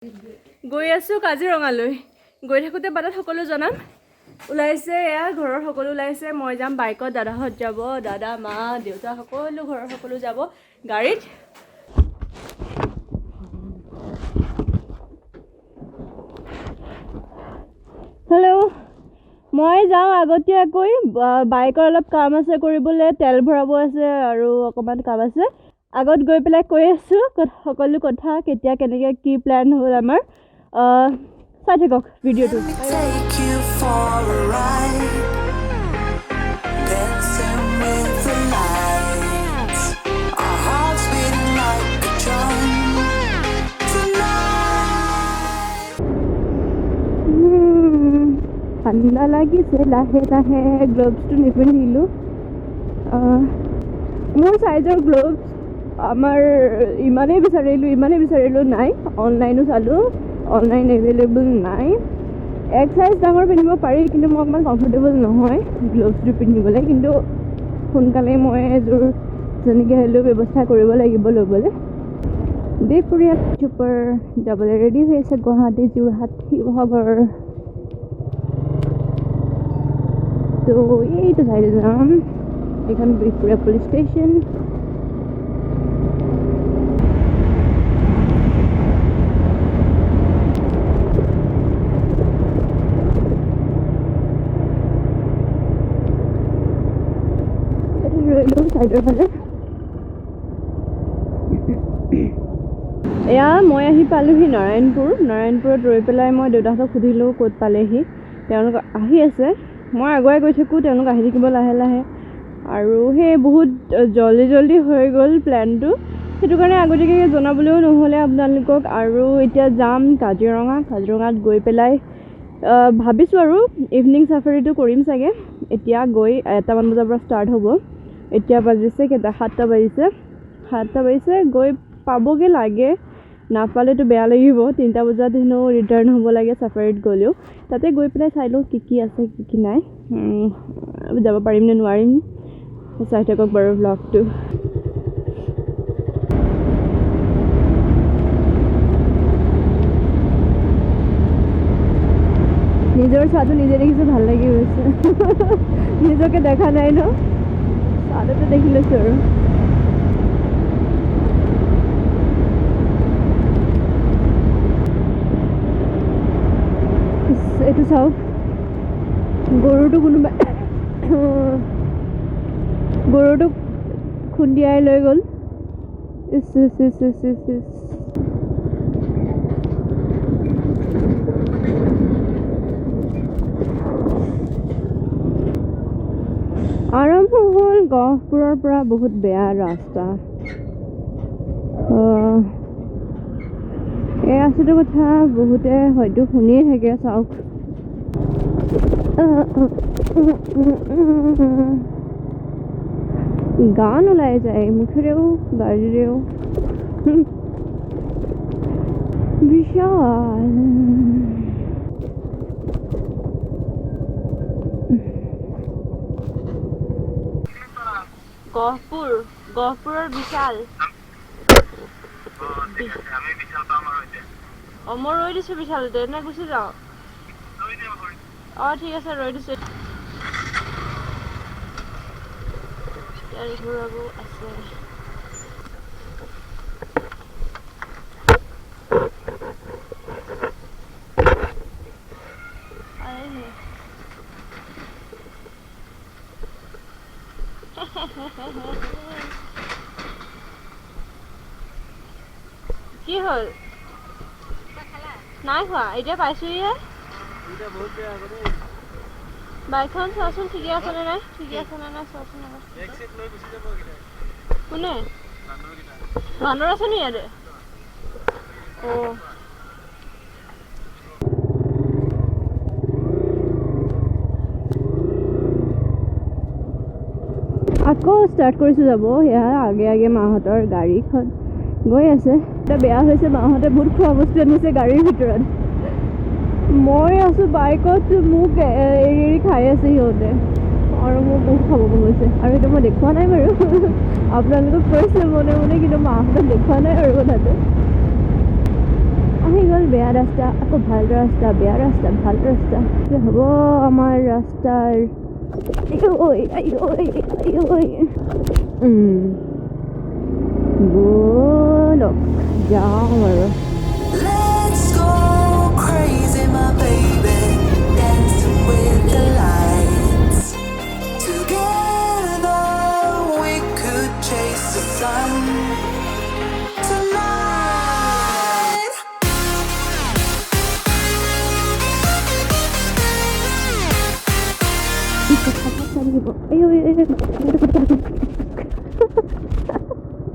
গৈ আছোঁ কাজিৰঙালৈ। গৈ থাকোঁতে বাটত সকলো জনাম। ওলাইছে এয়া ঘৰৰ সকলো ওলাইছে। মই যাম বাইকত, দাদাহঁত যাব, দাদা মা দেউতা সকলো ঘৰৰ সকলো যাব গাড়ীত। হেল্ল', মই যাওঁ আগতীয়াকৈ। বাইকৰ অলপ কাম আছে কৰিবলৈ, তেল ভৰাব আছে আৰু অকণমান কাম আছে। আগত গৈ পেলাই কৈ আছোঁ সকলো কথা, কেতিয়া কেনেকৈ কি প্লেন হ'ল আমাৰ। চাই থাকক ভিডিঅ'টো। ঠাণ্ডা লাগিছে লাহে লাহে। গ্ল'ভছটো নিপিন্ধিলোঁ। মোৰ চাইজৰ গ্ল'ভছ আমাৰ ইমানেই বিচাৰিলোঁ নাই। অনলাইনো চালোঁ, অনলাইন এভেইলেবল নাই। এক চাইজ ডাঙৰ পিন্ধিব পাৰি, কিন্তু মই অকণমান কমফৰ্টেবল নহয় গ্ল'ভছটো পিন্ধিবলৈ। কিন্তু সোনকালে মই এযোৰ যেনেকৈ হ'লেও ব্যৱস্থা কৰিব লাগিব ল'বলৈ। বিহপুৰীয়া চুপাৰ যাবলৈ ৰেডি হৈ আছে। গুৱাহাটী, যোৰহাট, শিৱসাগৰ। তো এইটো চাইডে যাম। এইখন বিহপুৰীয়া পুলিচ ষ্টেচন। চাইডৰ ফালে এয়া মই আহি পালোহি নাৰায়ণপুৰত ৰৈ পেলাই মই দেউতাহঁতক সুধিলোঁ ক'ত পালেহি। তেওঁলোক আহি আছে। মই আগুৱাই গৈ থাকোঁ, তেওঁলোক আহি থাকিব লাহে লাহে। আৰু সেই বহুত জল্দি হৈ গ'ল প্লেনটো। সেইটো কাৰণে আগতীয়াকৈ জনাবলৈও নহ'লে আপোনালোকক। আৰু এতিয়া যাম কাজিৰঙাত গৈ পেলাই ভাবিছোঁ আৰু ইভিনিং চাফাৰীটো কৰিম চাগে। এতিয়া গৈ 1টামান বজাৰ পৰা ষ্টাৰ্ট হ'ব। এতিয়া বাজিছে কেইটা? 7টা বাজিছে। গৈ পাবগৈ লাগে। নাপালেতো বেয়া লাগিব। 3টা বজাত হেনো ৰিটাৰ্ণ হ'ব লাগে চাফাৰীত গ'লেও। তাতে গৈ পেলাই চাই লওঁ কি আছে কি নাই, যাব পাৰিম নে নোৱাৰিম। চাই থাকক বাৰু ব্লগটো। নিজৰ চাহটো নিজে দেখিছোঁ, ভাল লাগি গৈছে। নিজকে দেখা নাই ন, চাহটো দেখি লৈছোঁ আৰু। এইটো চাওক, গৰুটোক খুন্দিয়াই লৈ গ'ল। আৰম্ভ হ'ল গহপুৰৰ পৰা বহুত বেয়া ৰাস্তা। এই ৰাস্তাটোৰ কথা বহুতে হয়তো শুনিয়ে থাকে। চাওক, গান ওলাই যায় মুখেৰেও গাড়ীৰেও। বিশাল গহপুৰৰ বিশাল। মই ৰৈ দিছোঁ বিশালতে। নে গুচি যাওঁ? ঠিক আছে, ৰৈ দিছোঁ। তেল ভৰাব আছে। কি হ'ল? নাই খোৱা, এতিয়া পাইছোঁহিহে। বাইকখন চোৱাচোন, ঠিকে আছে নে নাই চোৱাচোন। কোনে? বান্দৰ আছে নি ইয়াতে? আকৌ ষ্টাৰ্ট কৰিছোঁ যাব। সেয়া আগে মাহঁতৰ গাড়ীখন গৈ আছে। এতিয়া বেয়া হৈছে, মাহঁতে বহুত খোৱা বস্তু আনিছে গাড়ীৰ ভিতৰত। মই আছোঁ বাইকত, মোক এৰি খাই আছে সিহঁতে। আৰু মোৰ বহুত খাব মন গৈছে। আৰু সেইটো মই দেখুওৱা নাই বাৰু, আপোনালোকক কৈছোঁ মনে মনে, কিন্তু মাহঁতক দেখুওৱা নাই আৰু কথাটো। আহি গ'ল বেয়া ৰাস্তা, আকৌ ভাল ৰাস্তা, বেয়া ৰাস্তা, ভাল ৰাস্তা। হ'ব আমাৰ ৰাস্তাৰ ব'লক যাওঁ আৰু। Let's go crazy, my baby, dancing with the lights. Together we could chase the sun tonight.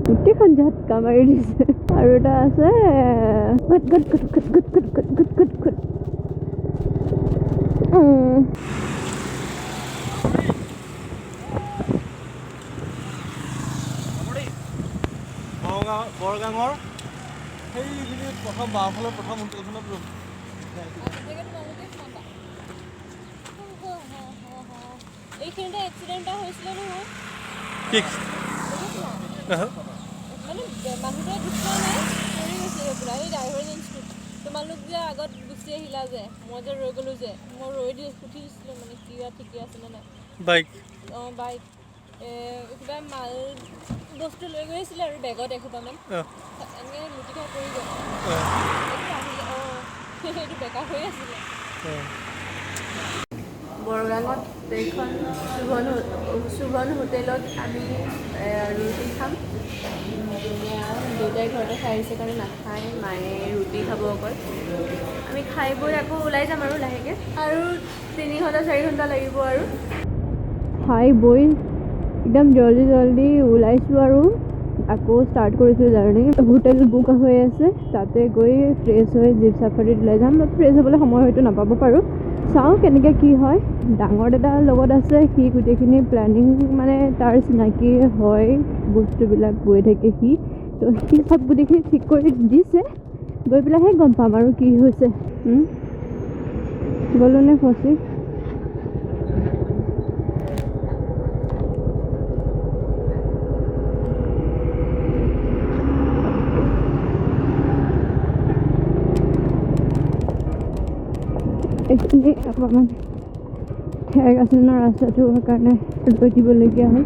গোটেইখন ঝাটকা মাৰি দিছে। আৰু এটা আছে good good good good good good good good good good. বৰগাঙৰ সেইখিনি প্ৰথম বাওঁফালৰ প্ৰথম হোটেলখনত এইখিনিতে এক্সিডেণ্ট হৈছিলে নহয়। মানে মানুহটোৱে দুখ পোৱা নাই, পৰি গৈছে পুৰা। এই ড্ৰাইভাৰজন তোমালোক যে আগত গুচি আহিলা যে, মই যে ৰৈ গ'লোঁ যে, মই ৰৈ দি উঠি দিছিলোঁ মানে কিবা ঠিকে আছিলে নাই বাইক। অঁ বাইক কিবা মাল বস্তু লৈ গৈ আছিলে আৰু বেগত এসোপামান এনেকৈ লুটি খাই পৰি গ'ল। আহিলে অঁ সেইটো বেকাৰ হৈ আছিলে। বৰগাঙত এইখন সুভন হোটেলত আমি ৰুটি খাম। দেউতাই ঘৰতে খাই আহিছে কাৰণে নাখায়, মায়ে ৰুটি খাব অকল। আমি খাই বৈ আকৌ ওলাই যাম আৰু লাহেকৈ, আৰু 3 ঘণ্টা 4 ঘণ্টা লাগিব আৰু। খাই বৈ একদম জল্দি ওলাইছোঁ আৰু আকৌ ষ্টাৰ্ট কৰিছোঁ জাৰ্ণি। হোটেল বুক হৈ আছে, তাতে গৈ ফ্ৰেছ হৈ জীপ চাফাৰীত ওলাই যাম। ফ্ৰেছ হ'বলৈ সময় হয়তো নাপাব পাৰোঁ, চাওঁ কেনেকৈ কি হয়। ডাঙৰ দাদা লগত আছে, সি গোটেইখিনি প্লেনিং মানে তাৰ চিনাকি হয়, বস্তুবিলাক গৈ থাকে সি, তো সি চব গোটেইখিনি ঠিক কৰি দিছে। গৈ পেলাইহে গম পাম আৰু কি হৈছে। গ'লো নে ফচি? এইখিনি অকণমান ঠেক আছিল ন ৰাস্তাটো, সেইকাৰণে ৰৈ দিবলগীয়া হ'ল।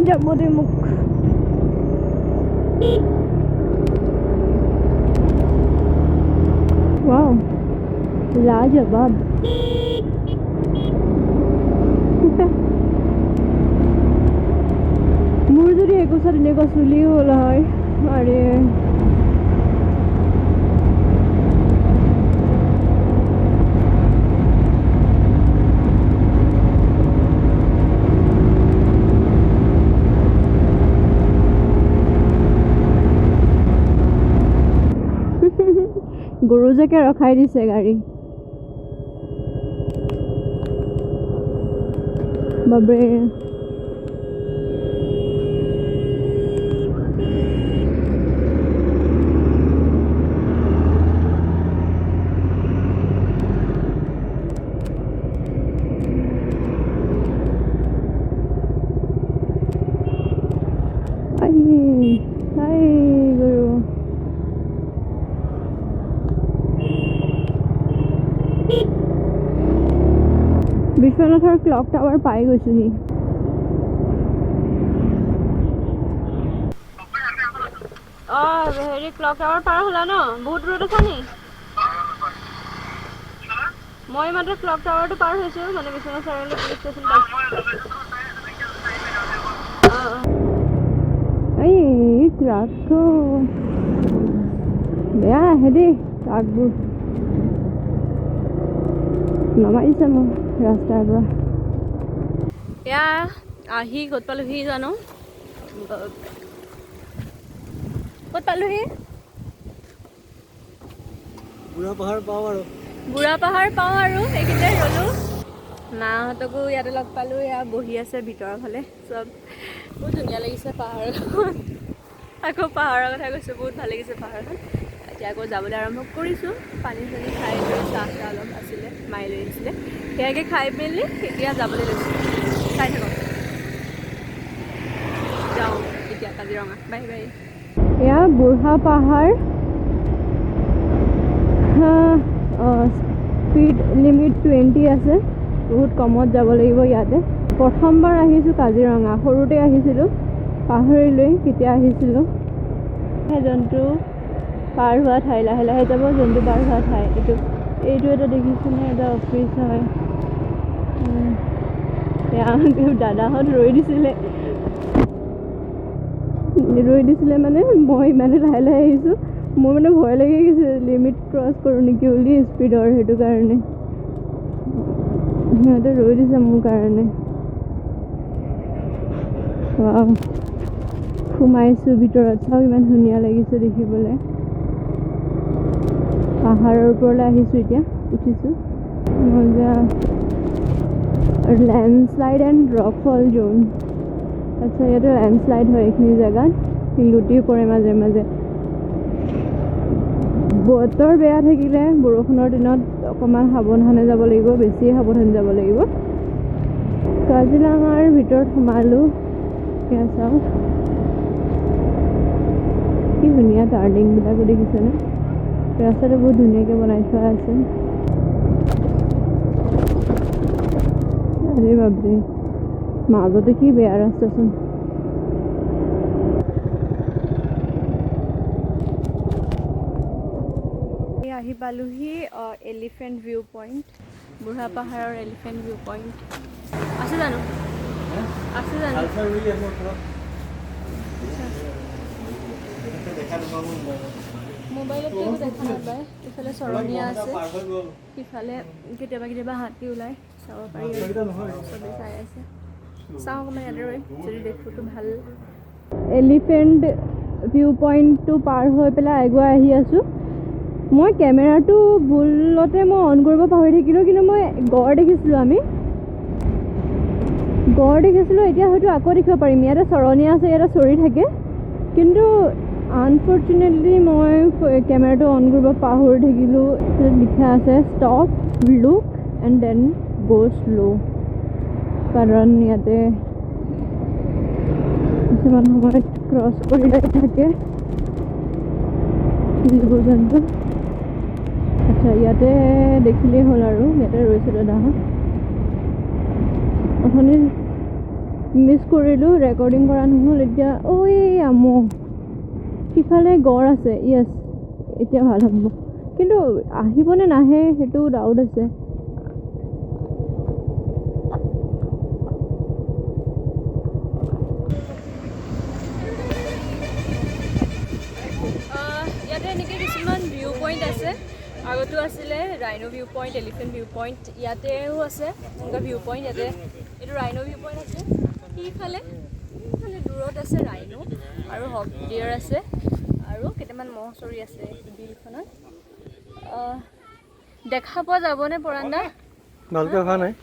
যাব দে মোক। ৱাও লাজবাব। মোৰ যদি একোচা তেনেকুৱা চুলিও হ'ল হয়, আৰে গৰুজাকে ৰখাই দিছে গাড়ী। বাবৰে গৰু বিশ্বনাথৰ ক্লক টাৱাৰ পাই গৈছোহি। হেৰি ক্লক টাৱাৰ পাৰ হ'লা ন? বহুত দূৰত আছা নি? মই মাত্ৰ ক্লক টাৱাৰটো পাৰ হৈছোঁ, মানে বিশ্বনাথ চাৰিআলি পুলিচ ষ্টেচন পাইছোঁ। এই ট্ৰাকটো বেয়া আহে দেই, ট্ৰাকবোৰ নমাই দিছে মোক ৰাস্তাৰ পৰা। এয়া আহি ক'ত পালোহি জানো? ক'ত পালোহি? বুঢ়া পাহাৰ পাওঁ আৰু এইখিনিতে ৰ'লোঁ। মাহঁতকো ইয়াতে লগ পালোঁ, এয়া বহি আছে ভিতৰৰ ফালে। চব বহুত ধুনীয়া লাগিছে পাহাৰখন। আকৌ পাহাৰৰ কথা কৈছোঁ, বহুত ভাল লাগিছে পাহাৰখন। এতিয়া আকৌ যাবলৈ আৰম্ভ কৰিছোঁ। পানী চানী খাই লৈ চাহ অলপ আছিলে, মায়ে লৈ আহিছিলে, সেয়াকে খাই মেলি এতিয়া যাবলৈ লৈছোঁ। চাই থাকক, যাওঁ এতিয়া কালি কাজিৰঙা বাই বাই এয়া বুঢ়া পাহাৰ স্পীড লিমিট 20 আছে বহুত কমত যাব লাগিব ইয়াতে প্ৰথমবাৰ আহিছোঁ কাজিৰঙা সৰুতে আহিছিলোঁ পাহৰিলৈ কেতিয়া আহিছিলোঁ জন্তু পাৰ হোৱা ঠাই লাহে লাহে যাব জন্তু পাৰ হোৱা ঠাই এইটো এটা দেখিছোনে এটা অফিচ হয় দাদাহঁত ৰৈ দিছিলে মানে মই ইমানে লাহে লাহে আহিছোঁ মোৰ মানে ভয় লাগি গৈছে লিমিট ক্ৰছ কৰোঁ নেকি বুলি স্পীডৰ সেইটো কাৰণে সিহঁতে ৰৈ দিছে মোৰ কাৰণে সোমাইছোঁ ভিতৰত চাওক ইমান ধুনীয়া লাগিছে দেখিবলৈ পাহাৰৰ ওপৰলৈ আহিছোঁ এতিয়া উঠিছোঁ মজা লেণ্ডশ্লাইড এণ্ড ৰকফল জোন আচ্ছা ইয়াতে লেণ্ডশ্লাইড হয় এইখিনি জেগাত শিলগুটি পৰে মাজে মাজে বতৰ বেয়া থাকিলে বৰষুণৰ দিনত অকণমান সাৱধানে যাব লাগিব বেছিয়ে সাৱধানে যাব লাগিব কাজিৰঙাৰ ভিতৰত সোমালোঁ এয়া চাওক কি ধুনীয়া টাৰ্ণিংবিলাকো দেখিছেনে ৰাস্তাটো বহুত ধুনীয়াকৈ বনাই থোৱা আছে আৰে বাপৰে মাজতে কি বেয়া ৰাস্তাচোন আহি পালোহি এলিফেণ্ট ভিউ পইণ্ট বুঢ়া পাহাৰৰ এলিফেণ্ট ভিউ পইণ্ট আছে জানো মোবাইলত একো দেখা নাপায় ইফালে চৰণীয়া আছে ইফালে কেতিয়াবা হাতী ওলাই চাব পাৰি চবেই চাই আছে চাওঁ অকণমান ইয়াতে ৰৈ যদি দেখোঁতো ভাল এলিফেণ্ট ভিউ পইণ্টটো পাৰ হৈ পেলাই আগুৱাই আহি আছোঁ মই কেমেৰাটো ভুলতে মই অন কৰিব পাহৰি থাকিলোঁ কিন্তু মই গড় দেখিছিলোঁ এতিয়া হয়তো আকৌ দেখিব পাৰিম ইয়াতে চৰণীয়া আছে ইয়াতে চৰি থাকে কিন্তু আনফৰ্চুনেটলি মই কেমেৰাটো অন কৰিব পাহৰি থাকিলোঁ লিখা আছে ষ্টপ লুক এণ্ড দেন গ' শ্ল' কাৰণ ইয়াতে কিছুমান সময়ত ক্ৰছ কৰি থাকে জীৱ জন্তু আচ্ছা ইয়াতে দেখিলেই হ'ল আৰু ইয়াতে ৰৈছে দাদাহঁত অথনি মিছ কৰিলোঁ ৰেকৰ্ডিং কৰা নহ'ল এতিয়া সিফালে গড় আছে য়েছ এতিয়া ভাল হ'ব কিন্তু আহিবনে নাহে সেইটো ডাউট আছে ইয়াতে এনেকৈ কিছুমান ভিউ পইণ্ট আছে আগতো আছিলে rhino view point elephant view point ইয়াতেও আছে এনেকুৱা ভিউ পইণ্ট ইয়াতে এইটো ৰাইনো ভিউ পইণ্ট আছে সিফালে দূৰত আছে ৰাইনো আৰু হক ডিয়াৰ আছে আৰু কেইটামান মহ চৰি আছে বিলখনত দেখা পোৱা যাবনে পৰান্দা ভালকৈ অহা নাই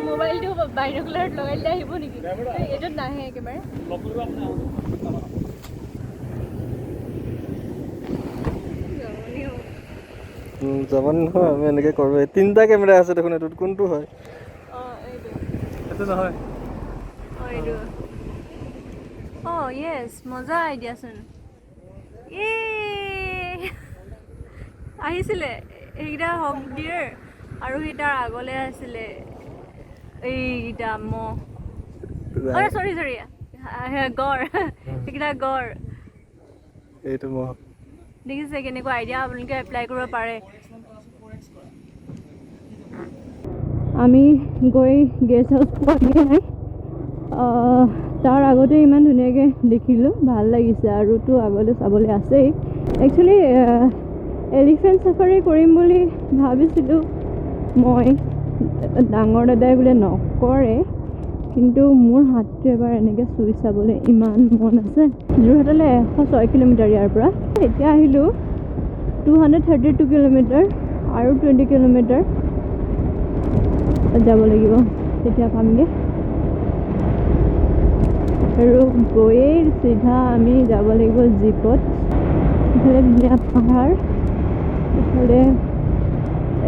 মোবাইলটো বাইনকুলাৰত লগাই দিলে আহিব নেকি এইটোত নাহে একেবাৰে যাব নহয় আমি এনেকৈ কৰোঁ তিনিটা কেমেৰা আছে দেখোন এইটোত কোনটো হয় এইটো নহয় য়েছ মজা আইডিয়াচোন আহিছিলে এইকেইটা হক ডিয়াৰ আৰু তাৰ আগলৈ আছিলে এইকেইটা মহ চৰি গড় সেইকেইটা গড় এইটো মহ দেখিছে কেনেকুৱা আইডিয়া আপোনালোকে এপ্লাই কৰিব পাৰে আমি গৈ গেষ্ট হাউচ পোৱাগৈ নাই তাৰ আগতে ইমান ধুনীয়াকৈ দেখিলোঁ ভাল লাগিছে আৰুতো আগলৈ চাবলৈ আছেই একচুৱেলি এলিফেণ্ট চাফাৰী কৰিম বুলি ভাবিছিলোঁ মই ডাঙৰ দাদাই বোলে নকৰে কিন্তু মোৰ হাতটো এবাৰ এনেকৈ চুই চাবলৈ ইমান মন আছে যোৰহাটলৈ 106 কিলোমিটাৰ ইয়াৰ পৰা এতিয়া আহিলোঁ 232 কিলোমিটাৰ আৰু 20 কিলোমিটাৰ যাব লাগিব তেতিয়া পামগৈ আৰু গৈয়ে চিধা আমি যাব লাগিব জীপত ইফালে ধুনীয়া পাহাৰ ইফালে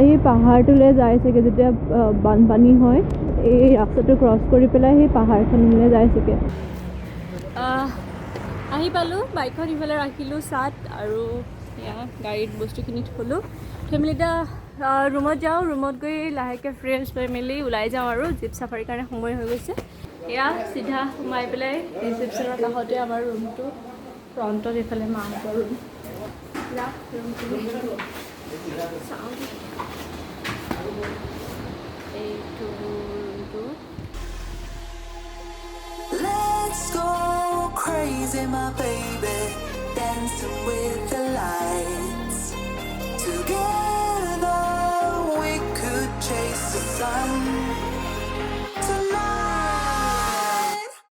এই পাহাৰটোলৈ যায় চাগে যেতিয়া বানপানী হয় এই ৰাস্তাটো ক্ৰছ কৰি পেলাই সেই পাহাৰখনলৈ যাইছোগৈ আহি পালোঁ বাইকখন ইফালে ৰাখিলোঁ চাত আৰু এয়া গাড়ীত বস্তুখিনি থ'লোঁ ফেমিলি এতিয়া ৰুমত যাওঁ ৰুমত গৈ লাহেকৈ ফ্ৰেছ হৈ মেলি ওলাই যাওঁ আৰু জীপ চাফাৰীৰ কাৰণে সময় হৈ গৈছে এয়া চিধা সোমাই পেলাই ৰিচেপশ্যনৰ কাষতে আমাৰ ৰুমটো ফ্ৰণ্টত এইফালে মাহঁতৰ ৰুম চাওঁ এইটো ৰুমটো Let's go crazy, my baby, dancing with